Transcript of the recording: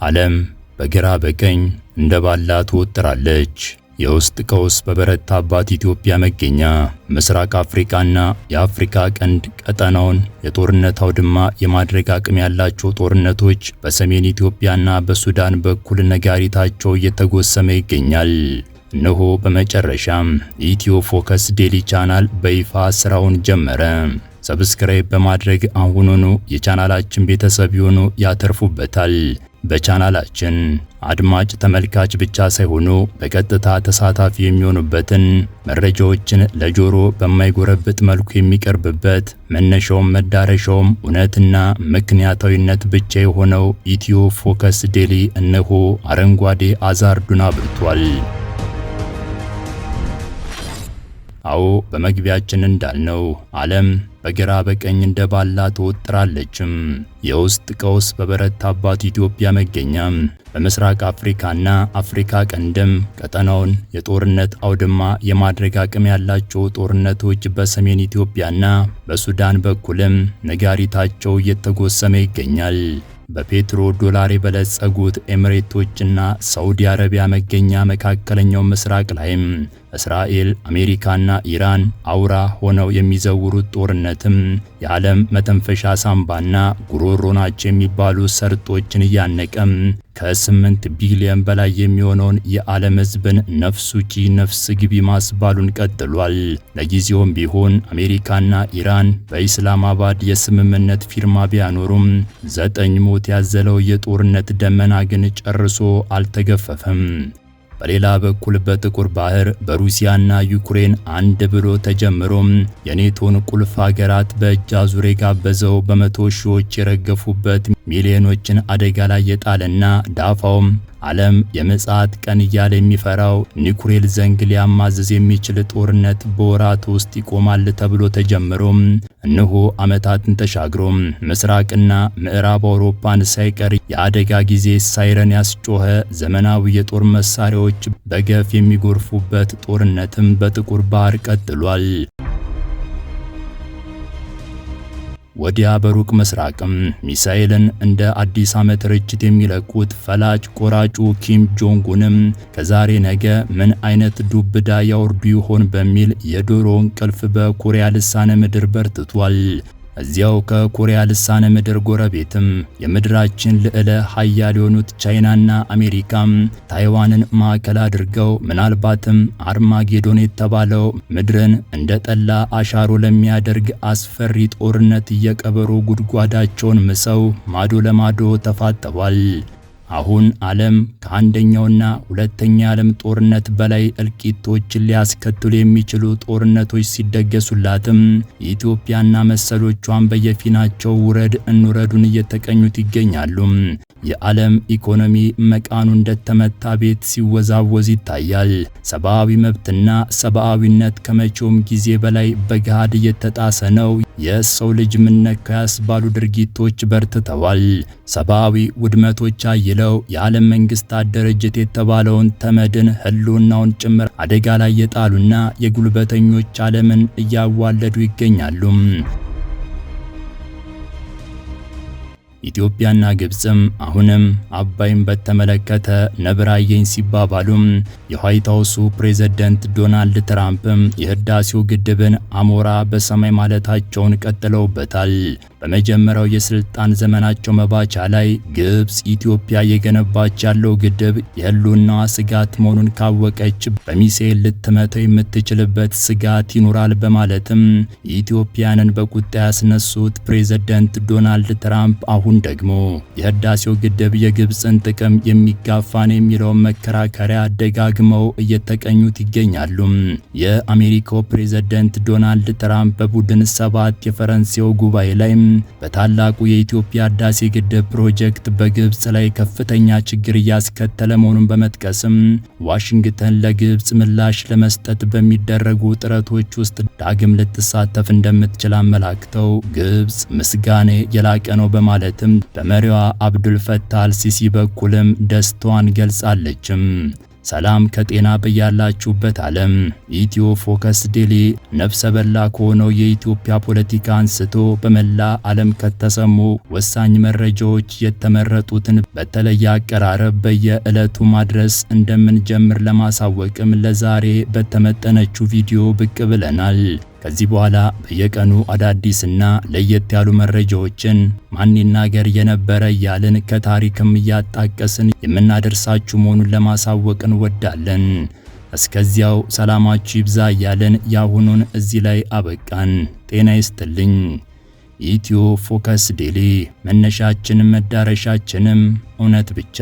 ዓለም በግራ በቀኝ እንደባላ ትወጥራለች። የውስጥ ቀውስ በበረታባት ኢትዮጵያ መገኛ ምስራቅ አፍሪካና የአፍሪካ ቀንድ ቀጠናውን የጦርነት አውድማ የማድረግ አቅም ያላቸው ጦርነቶች በሰሜን ኢትዮጵያና በሱዳን በኩል ነጋሪታቸው እየተጎሰመ ይገኛል። እነሆ በመጨረሻም ኢትዮ ፎከስ ዴሊ ቻናል በይፋ ስራውን ጀመረ። ሰብስክራይብ በማድረግ አሁኑኑ የቻናላችን ቤተሰብ ይሁኑ፣ ያተርፉበታል። በቻናላችን አድማጭ ተመልካች ብቻ ሳይሆኑ በቀጥታ ተሳታፊ የሚሆኑበትን መረጃዎችን ለጆሮ በማይጎረብጥ መልኩ የሚቀርብበት መነሻውም መዳረሻውም እውነትና ምክንያታዊነት ብቻ የሆነው ኢትዮ ፎከስ ዴሊ እነሆ አረንጓዴ አዛርዱን አብርቷል። አዎ በመግቢያችን እንዳልነው ዓለም በግራ በቀኝ እንደባላ ትወጥራለችም። የውስጥ ቀውስ በበረታባት ኢትዮጵያ መገኛ በምስራቅ አፍሪካና አፍሪካ ቀንድም ቀጠናውን የጦርነት አውድማ የማድረግ አቅም ያላቸው ጦርነቶች በሰሜን ኢትዮጵያና በሱዳን በኩልም ነጋሪታቸው እየተጎሰመ ይገኛል። በፔትሮ ዶላር የበለጸጉት ኤሚሬቶችና ሳውዲ አረቢያ መገኛ መካከለኛው ምስራቅ ላይም እስራኤል፣ አሜሪካና ኢራን አውራ ሆነው የሚዘውሩት ጦርነትም የዓለም መተንፈሻ ሳምባና ጉሮሮ ናቸው የሚባሉ ሰርጦችን እያነቀም ከ8 ቢሊዮን በላይ የሚሆነውን የዓለም ሕዝብን ነፍስ ውጪ ነፍስ ግቢ ማስባሉን ቀጥሏል። ለጊዜውም ቢሆን አሜሪካና ኢራን በኢስላማባድ የስምምነት ፊርማ ቢያኖሩም 9 ሞት ያዘለው የጦርነት ደመና ግን ጨርሶ አልተገፈፈም። በሌላ በኩል በጥቁር ባህር በሩሲያና ዩክሬን አንድ ብሎ ተጀምሮም የኔቶን ቁልፍ ሀገራት በእጅ አዙር የጋበዘው በመቶ ሺዎች የረገፉበት ሚሊዮኖችን አደጋ ላይ የጣለና ዳፋውም ዓለም የምጽአት ቀን እያለ የሚፈራው ኒኩሌር ዘንግ ሊያማዝዝ የሚችል ጦርነት በወራት ውስጥ ይቆማል ተብሎ ተጀምሮም እነሆ ዓመታትን ተሻግሮም ምስራቅና ምዕራብ አውሮፓን ሳይቀር የአደጋ ጊዜ ሳይረን ያስጮኸ ዘመናዊ የጦር መሳሪያዎች በገፍ የሚጎርፉበት ጦርነትም በጥቁር ባህር ቀጥሏል። ወዲያ በሩቅ ምስራቅም ሚሳኤልን እንደ አዲስ ዓመት ርችት የሚለቁት ፈላጭ ቆራጩ ኪም ጆንግ ኡንም ከዛሬ ነገ ምን አይነት ዱብዳ ያወርዱ ይሆን በሚል የዶሮ እንቅልፍ በኮሪያ ልሳነ ምድር በርትቷል። እዚያው ከኮሪያ ልሳነ ምድር ጎረቤትም የምድራችን ልዕለ ኃያል የሆኑት ቻይናና አሜሪካም ታይዋንን ማዕከል አድርገው ምናልባትም አርማጌዶን የተባለው ምድርን እንደ ጠላ አሻሮ ለሚያደርግ አስፈሪ ጦርነት እየቀበሩ ጉድጓዳቸውን ምሰው ማዶ ለማዶ ተፋጠዋል። አሁን ዓለም ከአንደኛውና ሁለተኛ ዓለም ጦርነት በላይ እልቂቶችን ሊያስከትሉ የሚችሉ ጦርነቶች ሲደገሱላትም ኢትዮጵያና መሰሎቿን በየፊናቸው ውረድ እንውረዱን እየተቀኙት ይገኛሉ። የዓለም ኢኮኖሚ መቃኑ እንደተመታ ቤት ሲወዛወዝ ይታያል። ሰብአዊ መብትና ሰብአዊነት ከመቼውም ጊዜ በላይ በገሃድ እየተጣሰ ነው። የሰው ልጅ ምነካ ያስባሉ ድርጊቶች በርትተዋል። ሰብአዊ ውድመቶች አይለው የዓለም መንግስታት ድርጅት የተባለውን ተመድን ህልውናውን ጭምር አደጋ ላይ የጣሉና የጉልበተኞች ዓለምን እያዋለዱ ይገኛሉ። ኢትዮጵያና ግብጽም አሁንም አባይን በተመለከተ ነብራየኝ ሲባባሉም የዋይት ሃውሱ ፕሬዝዳንት ዶናልድ ትራምፕም የህዳሴው ግድብን አሞራ በሰማይ ማለታቸውን ቀጥለውበታል። በመጀመሪያው የስልጣን ዘመናቸው መባቻ ላይ ግብጽ ኢትዮጵያ የገነባች ያለው ግድብ የህልውናዋ ስጋት መሆኑን ካወቀች በሚሳኤል ልትመተው የምትችልበት ስጋት ይኖራል በማለትም ኢትዮጵያንን በቁጣ ያስነሱት ፕሬዝዳንት ዶናልድ ትራምፕ አሁን ደግሞ የህዳሴው ግድብ የግብጽን ጥቅም የሚጋፋን የሚለውን መከራከሪያ ደጋግመው እየተቀኙት ይገኛሉ። የአሜሪካው ፕሬዝዳንት ዶናልድ ትራምፕ በቡድን 7 የፈረንሳዩ ጉባኤ ላይ በታላቁ የኢትዮጵያ ህዳሴ ግድብ ፕሮጀክት በግብጽ ላይ ከፍተኛ ችግር እያስከተለ መሆኑን በመጥቀስም ዋሽንግተን ለግብጽ ምላሽ ለመስጠት በሚደረጉ ጥረቶች ውስጥ ዳግም ልትሳተፍ እንደምትችል አመላክተው ግብጽ ምስጋና የላቀ ነው በማለትም በመሪዋ አብዱል ፈታህ አልሲሲ በኩልም ደስታዋን ገልጻለችም። ሰላም ከጤና በያላችሁበት ዓለም። ኢትዮ ፎከስ ዴሊ ነፍሰ በላ ከሆነው የኢትዮጵያ ፖለቲካ አንስቶ በመላ ዓለም ከተሰሙ ወሳኝ መረጃዎች የተመረጡትን በተለየ አቀራረብ በየዕለቱ ማድረስ እንደምንጀምር ለማሳወቅም ለዛሬ በተመጠነችው ቪዲዮ ብቅ ብለናል። ከዚህ በኋላ በየቀኑ አዳዲስና ለየት ያሉ መረጃዎችን ማን ይናገር የነበረ እያልን ከታሪክም እያጣቀስን የምናደርሳችሁ መሆኑን ለማሳወቅ እንወዳለን። እስከዚያው ሰላማችሁ ይብዛ እያልን ያሁኑን እዚህ ላይ አበቃን። ጤና ይስጥልኝ። ኢትዮ ፎከስ ዴሊ መነሻችንም መዳረሻችንም እውነት ብቻ።